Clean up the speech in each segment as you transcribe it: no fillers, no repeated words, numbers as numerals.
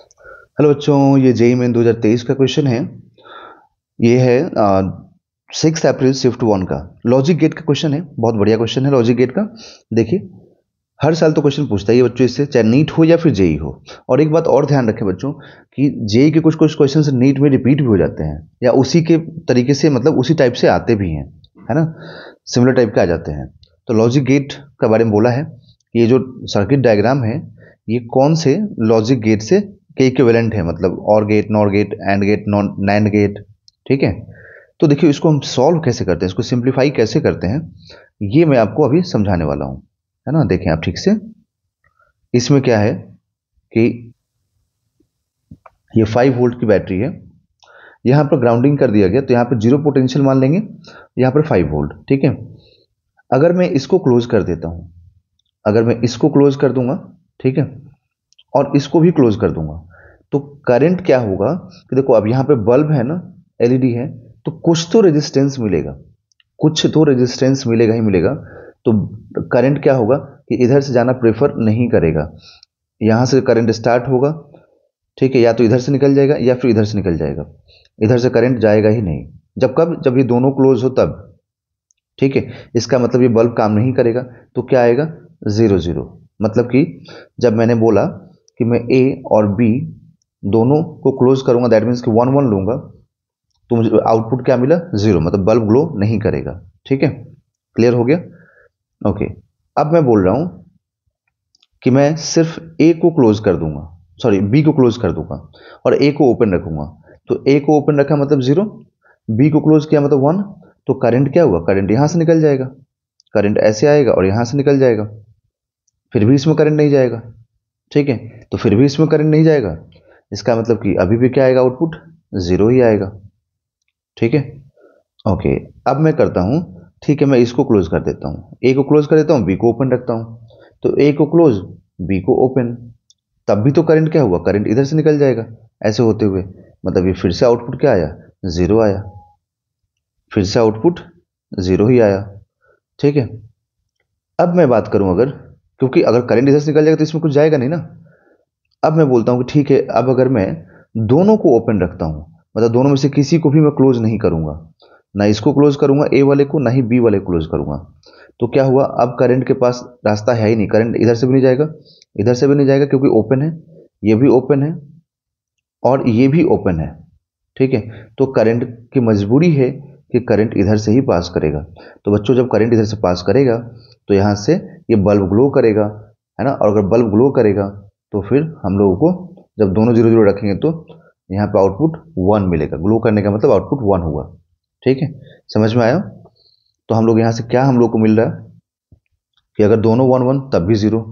Hello बच्चों, ये JEE main 2023 का क्वेश्चन है। ये है 6 अप्रैल शिफ्ट 1 का लॉजिक गेट का क्वेश्चन है। बहुत बढ़िया क्वेश्चन है लॉजिक गेट का। देखिए, हर साल तो क्वेश्चन पूछता ही है बच्चों इससे, चाहे नीट हो या फिर जेईई हो। और एक बात और ध्यान रखें बच्चों कि जेईई के कुछ कुछ क्वेश्चन नीट में रिपीट भी हो जाते हैं, या उसी के तरीके से, मतलब उसी टाइप से आते भी हैं, है ना। सिमिलर टाइप के आ जाते हैं। तो लॉजिक गेट के बारे में बोला है कि ये जो सर्किट डायग्राम है, ये कौन से लॉजिक गेट से के इक्विवेलेंट है, मतलब OR gate, NOR gate, AND gate, non NAND gate. ठीक है। तो देखिए, इसको हम सॉल्व कैसे करते हैं, इसको सिंप्लीफाई कैसे करते हैं, ये मैं आपको अभी समझाने वाला हूं, है ना। देखें आप ठीक से, इसमें क्या है कि ये 5 वोल्ट की बैटरी है। यहां पर ग्राउंडिंग कर दिया गया, तो यहां पर जीरो पोटेंशियल मान लेंगे, यहां पर 5 वोल्ट। ठीक है। अगर मैं इसको क्लोज कर देता हूं, अगर मैं इसको क्लोज कर दूंगा, ठीक है, और इसको भी क्लोज कर दूंगा, तो करंट क्या होगा कि देखो, अब यहां पे बल्ब है ना, एलईडी है, तो कुछ तो रेजिस्टेंस मिलेगा, कुछ तो रेजिस्टेंस मिलेगा ही मिलेगा। तो करंट क्या होगा कि इधर से जाना प्रेफर नहीं करेगा। यहां से करंट स्टार्ट होगा, ठीक है, या तो इधर से निकल जाएगा या फिर इधर से निकल जाएगा। इधर से करंट जाएगा ही नहीं। जब कब, जब ये दोनों क्लोज हो तब। ठीक है। इसका मतलब ये बल्ब काम नहीं करेगा। तो क्या आएगा, 0 0। मतलब कि जब मैंने बोला कि मैं ए और बी दोनों को क्लोज करूंगा, दैट मीन्स कि 1 1 लूंगा, तो मुझे आउटपुट क्या मिला, 0, मतलब बल्ब ग्लो नहीं करेगा। ठीक है, क्लियर हो गया। ओके। अब मैं बोल रहा हूं कि मैं सिर्फ ए को क्लोज कर दूंगा, सॉरी बी को क्लोज कर दूंगा, और ए को ओपन रखूंगा। तो ए को ओपन रखा मतलब 0, बी को क्लोज किया मतलब 1। तो करंट क्या हुआ, करंट यहां से निकल जाएगा, करंट ऐसे आएगा और यहां से निकल जाएगा, फिर भी इसमें करंट नहीं जाएगा। ठीक है। तो फिर भी इसमें करंट नहीं जाएगा, इसका मतलब कि अभी भी क्या आएगा, आउटपुट 0 ही आएगा। ठीक है। ओके। अब मैं करता हूं, ठीक है, मैं इसको क्लोज कर देता हूं, ए को क्लोज कर देता हूं, बी को ओपन रखता हूं। तो ए को क्लोज, बी को ओपन, तब भी तो करंट क्या हुआ, करंट इधर से निकल जाएगा ऐसे होते हुए। मतलब ये फिर से आउटपुट क्या आया, 0 आया, फिर से आउटपुट 0 ही आया। ठीक है। अब मैं बात करूं, अगर, क्योंकि अगर करंट इधर से निकल जाएगा तो इसमें कुछ जाएगा नहीं ना। अब मैं बोलता हूं कि ठीक है, अब अगर मैं दोनों को ओपन रखता हूं, मतलब दोनों में से किसी को भी मैं क्लोज नहीं करूंगा, ना इसको क्लोज करूंगा ए वाले को, ना ही बी वाले को क्लोज करूंगा, तो क्या हुआ, अब करंट के पास रास्ता है ही नहीं, करंट इधर से भी नहीं जाएगा, इधर से भी नहीं जाएगा, क्योंकि ओपन है, ये भी ओपन है और ये भी ओपन है। ठीक है। तो करंट की मजबूरी है कि करंट इधर से ही पास करेगा। तो बच्चों, जब करंट इधर से पास करेगा तो यहाँ से ये बल्ब ग्लो करेगा, है ना। और अगर बल्ब ग्लो करेगा तो फिर हम लोगों को, जब दोनों 0 0 रखेंगे तो यहाँ पे आउटपुट 1 मिलेगा। ग्लो करने का मतलब आउटपुट 1 हुआ। ठीक है, समझ में आया। तो हम लोग यहाँ से क्या हम लोग को मिल रहा है कि अगर दोनों 1 1 तब भी 0,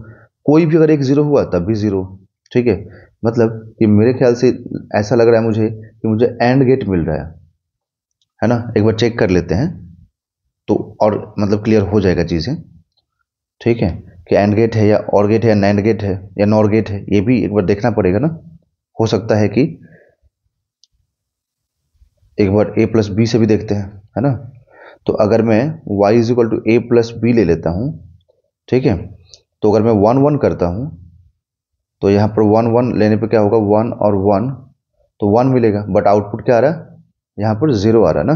कोई भी अगर एक 0 हुआ तब भी 0। ठीक है। मतलब कि मेरे ख्याल से ऐसा लग रहा है मुझे कि मुझे एंड गेट मिल रहा है ना। एक बार चेक कर लेते हैं तो और मतलब क्लियर हो जाएगा चीज़ें। ठीक है, कि एंड गेट है या और गेट है या नैंड गेट है या नॉर गेट है, ये भी एक बार देखना पड़ेगा ना। हो सकता है कि एक बार ए प्लस बी से भी देखते हैं, है ना। तो अगर मैं y is equal to A plus B ले लेता हूँ, ठीक है, तो अगर मैं 1 1 करता हूँ, तो यहाँ पर 1 1 लेने पे क्या होगा, 1 और 1, तो 1 मिलेगा, बट आउटपुट क्या आ रहा है, यहाँ पर 0 आ रहा है ना।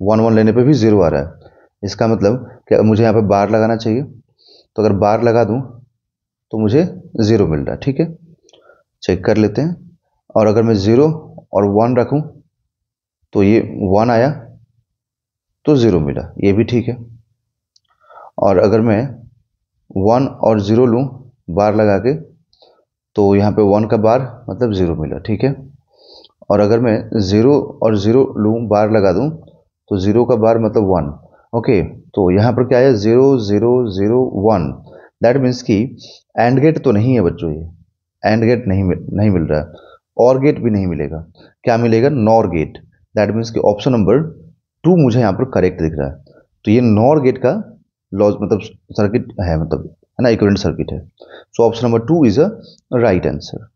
1 1 लेने पे भी 0 आ रहा है। इसका मतलब कि मुझे यहाँ पे बार लगाना चाहिए, तो अगर बार लगा दूँ तो मुझे 0 मिल रहा है। ठीक है, चेक कर लेते हैं। और अगर मैं 0 और 1 रखूँ तो ये 1 आया तो 0 मिला, ये भी ठीक है। और अगर मैं 1 और 0 लूँ बार लगा के, तो यहाँ पे 1 का बार मतलब 0 मिला। ठीक है। और अगर मैं 0 और 0 लूँ बार लगा दूँ, तो 0 का बार मतलब 1। ओके। तो यहाँ पर क्या है, 0 0 0 1, दैट मीन्स कि एंड गेट तो नहीं है बच्चों, ये एंड गेट नहीं मिल रहा है, और गेट भी नहीं मिलेगा। क्या मिलेगा, नॉर गेट। दैट मीन्स कि ऑप्शन नंबर 2 मुझे यहाँ पर करेक्ट दिख रहा है। तो ये नॉर गेट का लॉज मतलब सर्किट है, मतलब है ना, इक्विवेलेंट सर्किट है। So option number 2 is a right answer.